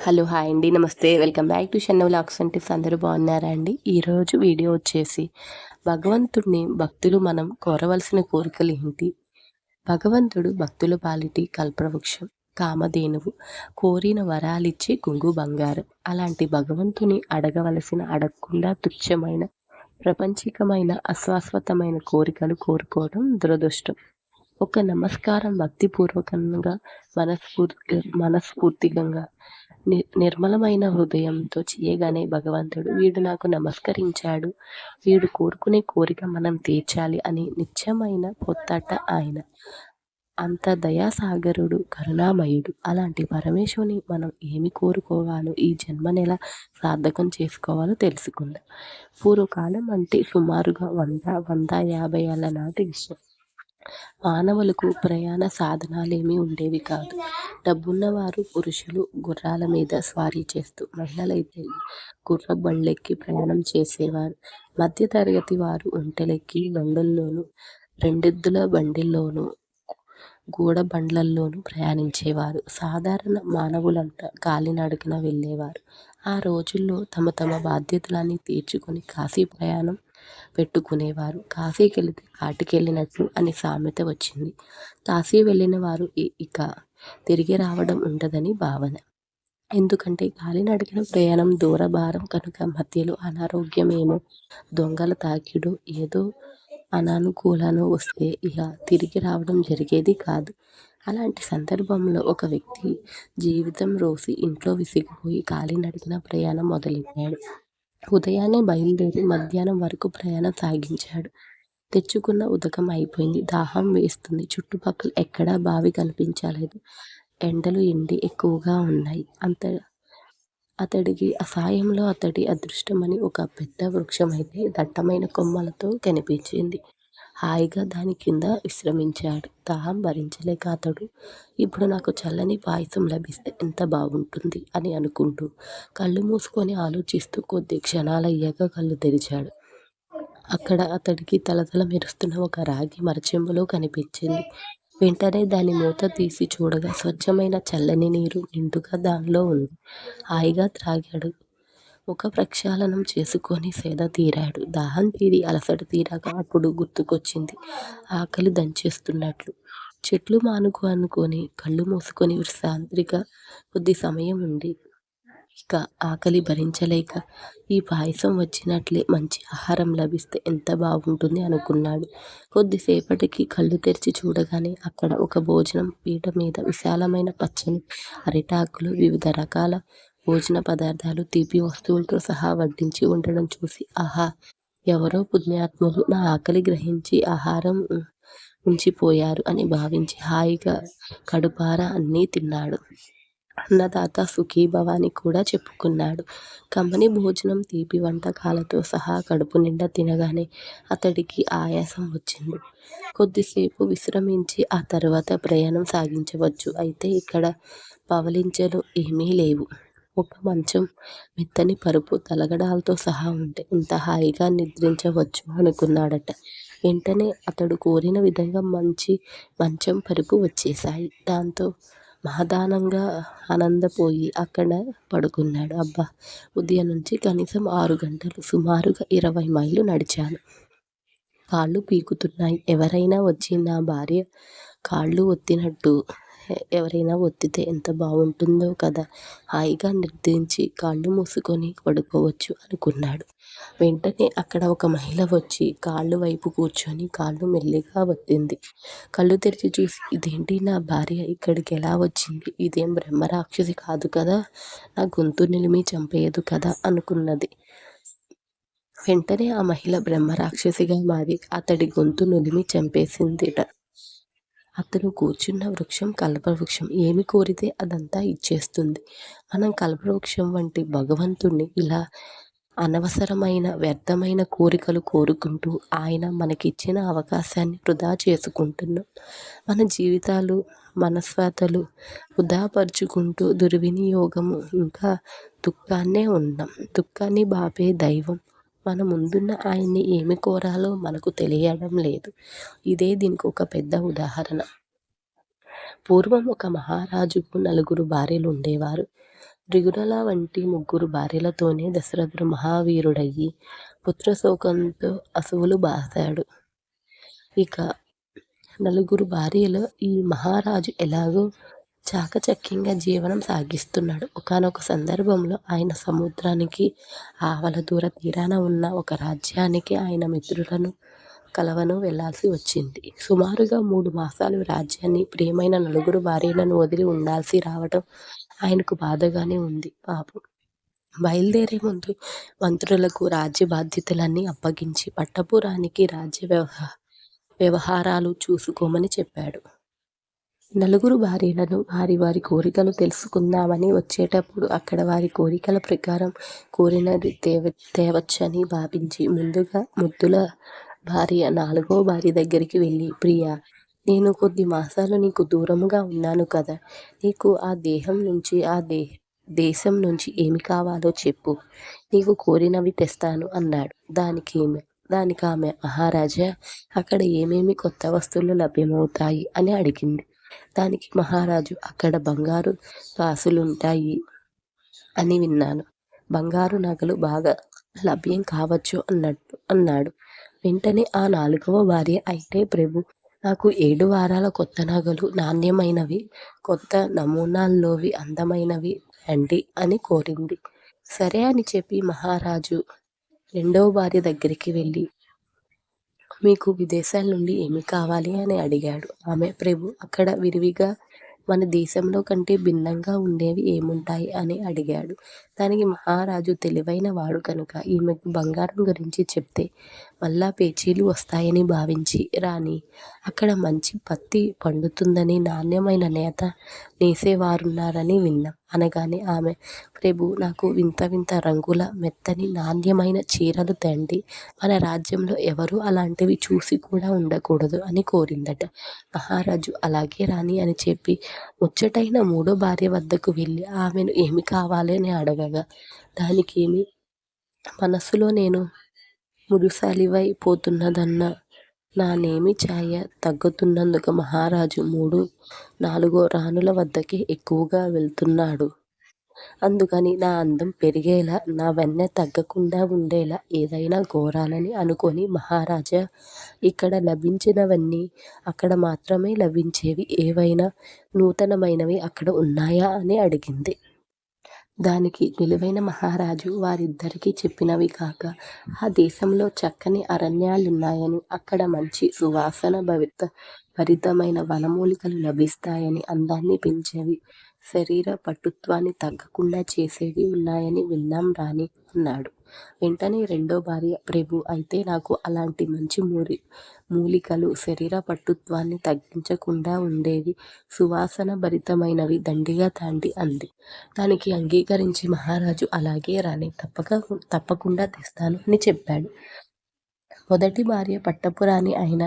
Hello! Hi అండి. నమస్తే. Welcome back to Shannu vlogs and tips. అందరూ బాగున్నారా అండి? ఈరోజు వీడియో వచ్చేసి భగవంతుడిని భక్తులు మనం కోరవలసిన కోరికలు ఏంటి? భగవంతుడు భక్తుల పాలిటి కల్పవృక్షం, కామధేనువు, కోరిన వరాలిచ్చే కొంగు బంగారం. అలాంటి భగవంతుని అడగకుండా తుచ్చమైన, ప్రపంచికమైన, అశాశ్వతమైన కోరికలు కోరుకోవడం దురదృష్టం. ఒక నమస్కారం భక్తిపూర్వకంగా, మనస్ఫూర్తిగా, నిర్మలమైన హృదయంతో చేయగానే భగవంతుడు వీడు నాకు నమస్కరించాడు, వీడు కోరుకునే కోరిక మనం తీర్చాలి అని నిత్యమైన పొత్తట ఆయన. అంత దయాసాగరుడు, కరుణామయుడు. అలాంటి పరమేశ్వరుని మనం ఏమి కోరుకోవాలో, ఈ జన్మనెలా సార్థకం చేసుకోవాలో తెలుసుకుందాం. పూర్వకాలం అంటే సుమారుగా 150 ఏళ్ల నాటి విషయం. మానవులకు ప్రయాణ సాధనాలేమీ ఉండేవి కాదు. డబ్బున్నవారు పురుషులు గుర్రాల మీద స్వారీ చేస్తూ, మహిళలైతే గుర్రపు బండ్లెక్కి ప్రయాణం చేసేవారు. మధ్యతరగతి వారు ఒంటెలెక్కి బండుల్లోనూ, రెండెద్దుల బండిల్లోనూ, గూడ బండ్లల్లోనూ ప్రయాణించేవారు. సాధారణ మానవులంతా కాలినడకన వెళ్ళేవారు. ఆ రోజుల్లో తమ తమ బాధ్యతలన్నీ తీర్చుకొని కాశీ ప్రయాణం పెట్టుకునేవారు. కాశీకెళితే కాటికెళ్ళినట్లు అని సామెత వచ్చింది. కాశీ వెళ్ళిన వారు ఇక తిరిగి రావడం ఉండదని భావన. ఎందుకంటే కాలినడకన ప్రయాణం దూరభారం కనుక మధ్యలో అనారోగ్యమేమో, దొంగల తాకిడో, ఏదో అనానుకూలనో వస్తే ఇక తిరిగి రావడం జరిగేది కాదు. అలాంటి సందర్భంలో ఒక వ్యక్తి జీవితం రోసి ఇంట్లో విసిగిపోయి కాలినడకన ప్రయాణం మొదలెట్టాడు. ఉదయాన్నే బయలుదేరి మధ్యాహ్నం వరకు ప్రయాణం సాగించాడు. తెచ్చుకున్న ఉదకం అయిపోయింది. దాహం వేస్తుంది. చుట్టుపక్కల ఎక్కడా బావి కనిపించలేదు. ఎండలు ఎండి ఎక్కువగా ఉన్నాయి. అతడికి అసాయంలో అతడి అదృష్టమని ఒక పెద్ద వృక్షమైతే దట్టమైన కొమ్మలతో కనిపించింది. హాయిగా దాని కింద విశ్రమించాడు. దాహం భరించలేక అతడు, ఇప్పుడు నాకు చల్లని పాయసం లభిస్తే ఎంత బాగుంటుంది అని అనుకుంటూ కళ్ళు మూసుకొని ఆలోచిస్తూ కొద్ది క్షణాలయ్యాక కళ్ళు తెరిచాడు. అక్కడ అతడికి తలతల మెరుస్తున్న ఒక రాగి మరచెంబులో కనిపించింది. వెంటనే దాని మూత తీసి చూడగా స్వచ్ఛమైన చల్లని నీరు నిండుగా దానిలో ఉంది. హాయిగా త్రాగాడు. ముఖ ప్రక్షాళనం చేసుకొని సేద తీరాడు. దాహం తీరి అలసట తీరాక అప్పుడు గుర్తుకొచ్చింది ఆకలి దంచేస్తున్నట్లు. చెట్లు అనుకొని కళ్ళు మూసుకొని విశ్రాంతిగా కొద్ది సమయం ఉంది. ఇక ఆకలి భరించలేక ఈ పాయసం వచ్చినట్లే మంచి ఆహారం లభిస్తే ఎంత బాగుంటుంది అనుకున్నాడు. కొద్దిసేపటికి కళ్ళు తెరిచి చూడగానే అక్కడ ఒక భోజనం పీట మీద విశాలమైన పచ్చని అరిటాకులు, వివిధ రకాల భోజన పదార్థాలు, తీపి వస్తువులతో సహా వడ్డించి ఉండడం చూసి, ఆహా! ఎవరో పుణ్యాత్ములు నా ఆకలి గ్రహించి ఆహారం ఉంచిపోయారు అని భావించి హాయిగా కడుపారా అన్నీ తిన్నాడు. అన్నదాత సుఖీభవ అని కూడా చెప్పుకున్నాడు. కమ్మని భోజనం, తీపి వంటకాలతో సహా కడుపు నిండా తినగానే అతడికి ఆయాసం వచ్చింది. కొద్దిసేపు విశ్రమించి ఆ తర్వాత ప్రయాణం సాగించవచ్చు. అయితే ఇక్కడ పవలించలు ఏమీ లేవు. ఒక మంచం, మెత్తని పరుపు, తలగడాలతో సహా ఉంటే ఎంత హాయిగా నిద్రించవచ్చు అనుకున్నాడట. వెంటనే అతడు కోరిన విధంగా మంచం, పరుపు వచ్చేశాయి. దాంతో మహదానంగా ఆనందపోయి అక్కడ పడుకున్నాడు. అబ్బా! ఉదయం నుంచి కనీసం 6 గంటలు, సుమారుగా 20 మైళ్ళు నడిచాను. కాళ్ళు పీకుతున్నాయి. ఎవరైనా వచ్చి నా భార్య కాళ్ళు ఒత్తినట్టు ఎవరైనా ఒత్తితే ఎంత బాగుంటుందో కదా! హాయిగా నిద్రించి కాళ్ళు మూసుకొని పడుకోవచ్చు అనుకున్నాడు. వెంటనే అక్కడ ఒక మహిళ వచ్చి కాళ్ళు వైపు కూర్చొని కాళ్ళు మెల్లిగా ఒత్తింది. కళ్ళు తెరిచి చూసి, ఇదేంటి, నా భార్య ఇక్కడికి ఎలా వచ్చింది? ఇదేం బ్రహ్మరాక్షసి కాదు కదా! నా గొంతు నిలిమి చంపేయదు కదా అనుకున్నది. వెంటనే ఆ మహిళ బ్రహ్మరాక్షసిగా మారి అతడి గొంతు నులిమి చంపేసిందిట. అతను కూర్చున్న వృక్షం కల్పవృక్షం. ఏమి కోరితే అదంతా ఇచ్చేస్తుంది. మనం కల్పవృక్షం వంటి భగవంతుణ్ణి ఇలా అనవసరమైన, వ్యర్థమైన కోరికలు కోరుకుంటూ ఆయన మనకిచ్చిన అవకాశాన్ని వృధా చేసుకుంటున్నాం. మన జీవితాలు, మనస్వాతలు వృధాపరుచుకుంటూ దుర్వినియోగము, ఇంకా దుఃఖాన్నే ఉన్నాం. దుఃఖాన్ని బాపే దైవం మన ముందున్న ఆయన్ని ఏమి కోరాలో మనకు తెలియడం లేదు. ఇదే దీనికి ఒక పెద్ద ఉదాహరణ. పూర్వం ఒక మహారాజుకు 4 భార్యలు ఉండేవారు. త్రిగుణల వంటి 3 భార్యలతోనే దశరథుడు మహావీరుడయ్యి పుత్రశోకంతో అసువులు బాశాడు. ఇక 4 భార్యలు ఈ మహారాజు ఎలాగో చాకచక్యంగా జీవనం సాగిస్తున్నాడు. ఒకానొక సందర్భంలో ఆయన సముద్రానికి ఆవల దూర తీరాన ఉన్న ఒక రాజ్యానికి ఆయన మిత్రులను కలవను వెళ్లాల్సి వచ్చింది. సుమారుగా 3 మాసాలు రాజ్యాన్ని, ప్రియమైన 4 భార్యలను వదిలి ఉండాల్సి రావటం ఆయనకు బాధగానే ఉంది. పాపం బయలుదేరే ముందు మంత్రులకు రాజ్య బాధ్యతలన్నీ అప్పగించి పట్టపురానికి రాజ్య వ్యవహారాలు చూసుకోమని చెప్పాడు. 4 భార్యలను వారి వారి కోరికలు తెలుసుకుందామని వచ్చేటప్పుడు అక్కడ వారి కోరికల ప్రకారం కోరినది తేవచ్చని భావించి ముందుగా ముద్దుల భార్య 4వ భార్య దగ్గరికి వెళ్ళి, ప్రియా, నేను కొద్ది మాసాలు నీకు దూరముగా ఉన్నాను కదా, నీకు ఆ దేహం నుంచి దేశం నుంచి ఏమి కావాలో చెప్పు, నీకు కోరినవి తెస్తాను అన్నాడు. దానికామె, మహారాజా, అక్కడ ఏమేమి కొత్త వస్తువులు లభ్యమవుతాయి అని అడిగింది. దానికి మహారాజు, అక్కడ బంగారు కాసులుంటాయి అని విన్నాను, బంగారు నగలు బాగా లభ్యం కావచ్చు అన్నాడు. వెంటనే ఆ 4వ భార్య, అయితే ప్రభు, నాకు 7 వారాల కొత్త నగలు, నాణ్యమైనవి, కొత్త నమూనాల్లోవి అందమైనవి అండి అని కోరింది. సరే అని చెప్పి మహారాజు 2వ భార్య దగ్గరికి వెళ్ళి, మీకు విదేశాల నుండి ఏమి కావాలి అని అడిగాడు. ఆమె, ప్రభు, అక్కడ విరివిగా మన దేశంలో కంటే భిన్నంగా ఉండేవి ఏముంటాయి అని అడిగాడు. దానికి మహారాజు తెలివైన వాడు కనుక ఈమెకు బంగారం గురించి చెప్తే మళ్ళా పేచీలు వస్తాయని భావించి, రాణి, అక్కడ మంచి పత్తి పండుతుందని, నాణ్యమైన నేత నేసేవారున్నారని విన్నాం అనగానే ఆమె, ప్రభు, నాకు వింత వింత రంగుల మెత్తని నాణ్యమైన చీరలు తండి, మన రాజ్యంలో ఎవరు అలాంటివి చూసి కూడా ఉండకూడదు అని కోరిందట. మహారాజు అలాగే రాణి అని చెప్పి ముచ్చటైన 3వ భార్య వద్దకు వెళ్ళి ఆమెను ఏమి కావాలి అని అడగగా, దానికేమి మనస్సులో నేను ముదుసలివై పోతున్నదన్న నానేమి ఛాయ తగ్గుతున్నందుకు మహారాజు 3, 4 రాణుల వద్దకే ఎక్కువగా వెళ్తున్నాడు. అందుకని నా అందం పెరిగేలా, నా వెన్నె తగ్గకుండా ఉండేలా ఏదైనా కోరాలని అనుకొని, మహారాజా, ఇక్కడ లభించినవన్నీ అక్కడ మాత్రమే లభించేవి, ఏవైనా నూతనమైనవి అక్కడ ఉన్నాయా అని అడిగింది. దానికి తెలివైన మహారాజు వారిద్దరికీ చెప్పినవి కాక, ఆ దేశంలో చక్కని అరణ్యాలున్నాయని, అక్కడ మంచి సువాసన భరితమైన వనమూలికలు లభిస్తాయని, అందాన్ని పెంచేవి, శరీర పటుత్వాన్ని తగ్గకుండా చేసేవి ఉన్నాయని విన్నాం రాణి అన్నాడు. వెంటనే 2వ భార్య, ప్రభు, అయితే నాకు అలాంటి మంచి మూలికలు, శరీర పటుత్వాన్ని తగ్గించకుండా ఉండేవి, సువాసన భరితమైనవి దండిగా తాండి అంది. దానికి అంగీకరించి మహారాజు, అలాగే రాణి, తప్పకుండా తెస్తాను అని చెప్పాడు. మొదటి భార్య పట్టపురాణి అయిన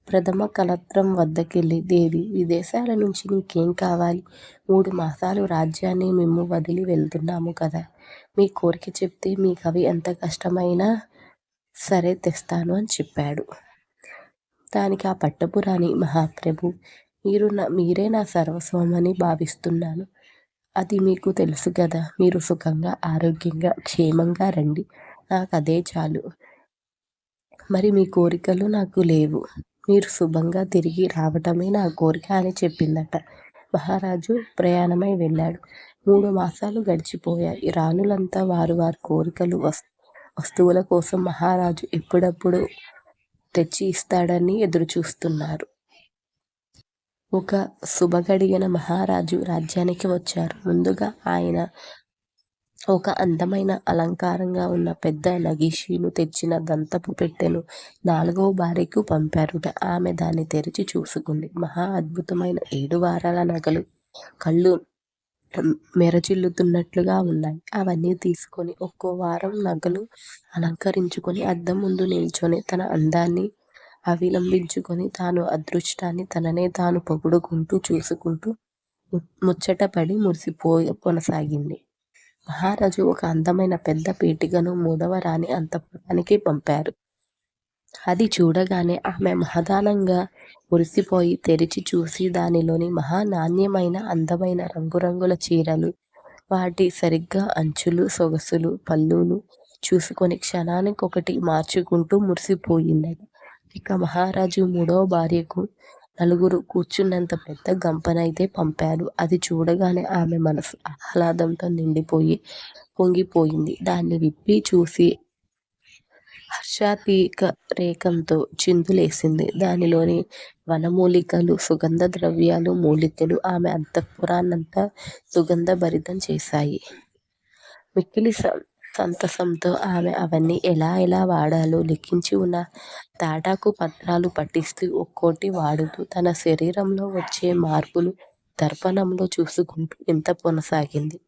ప్రథమ కలత్రం వద్దకెళ్ళి, దేవి, విదేశాల నుంచి నీకేం కావాలి? 3 మాసాలు రాజ్యాన్ని మేము వదిలి వెళ్తున్నాము కదా, మీ కోరిక చెప్తే మీకవి ఎంత కష్టమైనా సరే తెస్తాను అని చెప్పాడు. దానికి ఆ పట్టపురాణి, మహాప్రభు, మీరే నా సర్వస్వమని భావిస్తున్నాను. అది మీకు తెలుసు కదా, మీరు సుఖంగా, ఆరోగ్యంగా, క్షేమంగా రండి, నాకు అదే చాలు. మరి మీ కోరికలు నాకు లేవు, మీరు శుభంగా తిరిగి రావటమే నా కోరిక అని చెప్పిందట. మహారాజు ప్రయాణమై వెళ్ళాడు. 3 మాసాలు గడిచిపోయాయి. రాణులంతా వారు వారి కోరికలు, వస్తువుల కోసం మహారాజు ఎప్పుడప్పుడు తెచ్చి ఇస్తాడని ఎదురుచూస్తున్నారు. ఒక శుభగడియన మహారాజు రాజ్యానికి వచ్చారు. ముందుగా ఆయన ఒక అందమైన అలంకారంగా ఉన్న పెద్ద నగిషీను తెచ్చిన దంతపు పెట్టెను 4వ భార్యకు పంపారుట. ఆమె దాన్ని తెరిచి చూసుకుంది. మహా అద్భుతమైన 7 వారాల నగలు కళ్ళు మెరజిల్లుతున్నట్లుగా ఉన్నాయి. అవన్నీ తీసుకొని ఒక్కో వారం నగలు అలంకరించుకొని అద్దం ముందు నిల్చొని తన అందాన్ని అవిలంబించుకొని తాను అదృష్టాన్ని తననే తాను పొగుడుకుంటూ చూసుకుంటూ ముచ్చటపడి కొనసాగింది. మహారాజు ఒక అందమైన పెద్ద పీఠికను 3వ రాణి అంతఃపురానికి పంపారు. అది చూడగానే ఆమె మహదానంగా మురిసిపోయి తెరిచి చూసి దానిలోని మహా నాణ్యమైన అందమైన రంగురంగుల చీరలు, వాటి సరిగ్గా అంచులు, సొగసులు, పళ్ళులు చూసుకొని క్షణానికొకటి మార్చుకుంటూ మురిసిపోయిందట. ఇక మహారాజు మూడవ భార్యకు నలుగురు కూర్చున్నంత పెద్ద గంపనైతే పంపాడు. అది చూడగానే ఆమె మనసు ఆహ్లాదంతో నిండిపోయి పొంగిపోయింది. దాన్ని విప్పి చూసి హర్షాతిక రేకంతో చిందులేసింది. దానిలోని వనమూలికలు, సుగంధ ద్రవ్యాలు, మూలికలు ఆమె అంతఃపురాన్నంతా సుగంధభరితం చేశాయి. మిక్కిలి సంతసంతో ఆమె అవన్నీ ఎలా వాడాలో లెక్కించి ఉన్న తాటాకు పత్రాలు పట్టిస్తూ ఒక్కోటి వాడుతూ తన శరీరంలో వచ్చే మార్పులు దర్పణంలో చూసుకుంటూ ఇంత కొనసాగింది.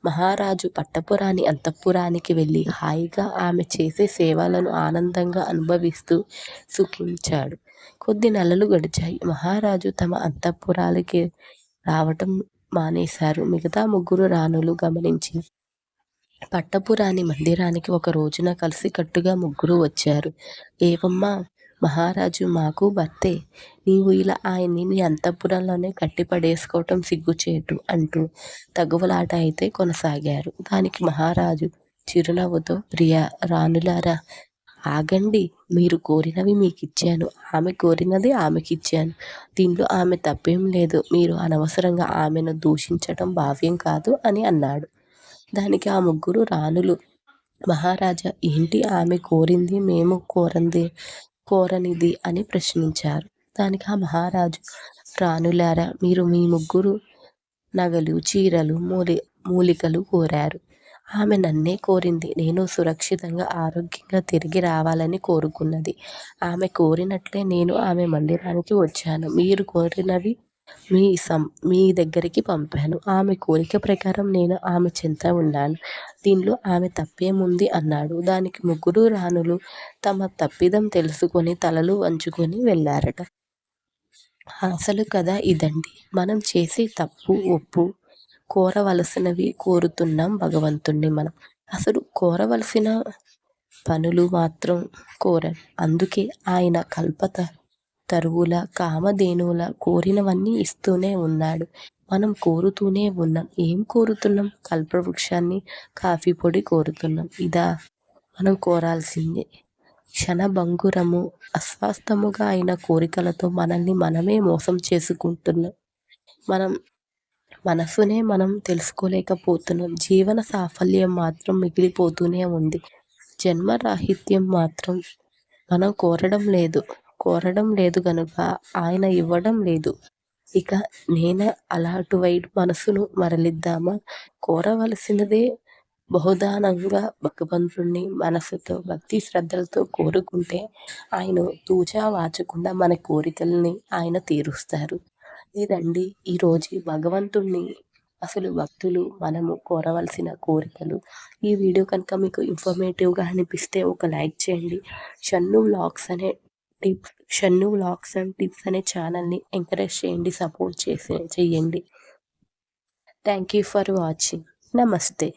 మహారాజు పట్టపురాణి అంతఃపురానికి వెళ్ళి హాయిగా ఆమె చేసే సేవలను ఆనందంగా అనుభవిస్తూ సుఖించాడు. కొద్ది నెలలు గడిచాయి. మహారాజు తమ అంతఃపురాలకి రావటం మానేశారు. మిగతా ముగ్గురు రాణులు గమనించి పట్టపురాణి మందిరానికి ఒక రోజున కలిసికట్టుగా ముగ్గురు వచ్చారు. ఏవమ్మా మహారాజు మాకు భర్తే, నీవు ఇలా ఆయన్ని నీ అంతఃపురంలోనే కట్టిపడేసుకోవటం సిగ్గుచేటు అంటూ తగువలాట అయితే కొనసాగారు. దానికి మహారాజు చిరునవ్వుతో ప్రియా రాణులారా ఆగండి, మీరు కోరినవి మీకిచ్చాను, ఆమె కోరినది ఆమెకిచ్చాను, దీనిలో ఆమె తప్పేం లేదు, మీరు అనవసరంగా ఆమెను దూషించటం భావ్యం కాదు అని అన్నాడు. దానికి ఆ ముగ్గురు రాణులు మహారాజా ఏంటి ఆమె కోరింది మేము కోరనిది అని ప్రశ్నించారు. దానికి ఆ మహారాజు రాణులారా మీరు మీ ముగ్గురు నగలు, చీరలు, మూలికలు కోరారు. ఆమె నన్నే కోరింది. నేను సురక్షితంగా ఆరోగ్యంగా తిరిగి రావాలని కోరుకున్నది. ఆమె కోరినట్లే నేను ఆమె మందిరానికి వచ్చాను. మీరు కోరినవి మీ దగ్గరికి పంపాను. ఆమె కోరిక ప్రకారం నేను ఆమె చెంత ఉన్నాను. దీనిలో ఆమె తప్పేముంది అన్నాడు. దానికి ముగ్గురు రాణులు తమ తప్పిదం తెలుసుకొని తలలు వంచుకొని వెళ్ళారట. అసలు కథ ఇదండి. మనం చేసే తప్పు ఒప్పు కోరవలసినవి కోరుతున్నాం భగవంతుణ్ణి మనం. అసలు కోరవలసిన పనులు మాత్రం కోరరు. అందుకే ఆయన తరువుల కామధేనువుల కోరినవన్నీ ఇస్తూనే ఉన్నాడు. మనం కోరుతూనే ఉన్నాం. ఏం కోరుతున్నాం? కల్పవృక్షాన్ని, కాఫీ పొడి కోరుతున్నాం. ఇదా మనం కోరాల్సిందే? క్షణభంగురము అస్వాస్థముగా అయిన కోరికలతో మనల్ని మనమే మోసం చేసుకుంటున్నాం. మనసునే మనం తెలుసుకోలేకపోతున్నాం. జీవన సాఫల్యం మాత్రం మిగిలిపోతూనే ఉంది. జన్మరాహిత్యం మాత్రం మనం కోరడం లేదు కనుక ఆయన ఇవ్వడం లేదు. ఇక నేను అటువైపు మనసును మరలిద్దామా? కోరవలసినదే బహుదానంగా భగవంతుణ్ణి మనసుతో భక్తి శ్రద్ధలతో కోరుకుంటే ఆయన తూచా వాచకుండా మన కోరికల్ని ఆయన తీరుస్తారు. ఇదండి ఈరోజు భగవంతుణ్ణి అసలు భక్తులు మనము కోరవలసిన కోరికలు. ఈ వీడియో కనుక మీకు ఇన్ఫర్మేటివ్గా అనిపిస్తే ఒక లైక్ చేయండి. షన్ను వ్లాగ్స్ అండ్ టిప్స్ అనే ఛానల్ని ఎంకరేజ్ చేయండి, సపోర్ట్ చేయండి. Thank you for watching. నమస్తే.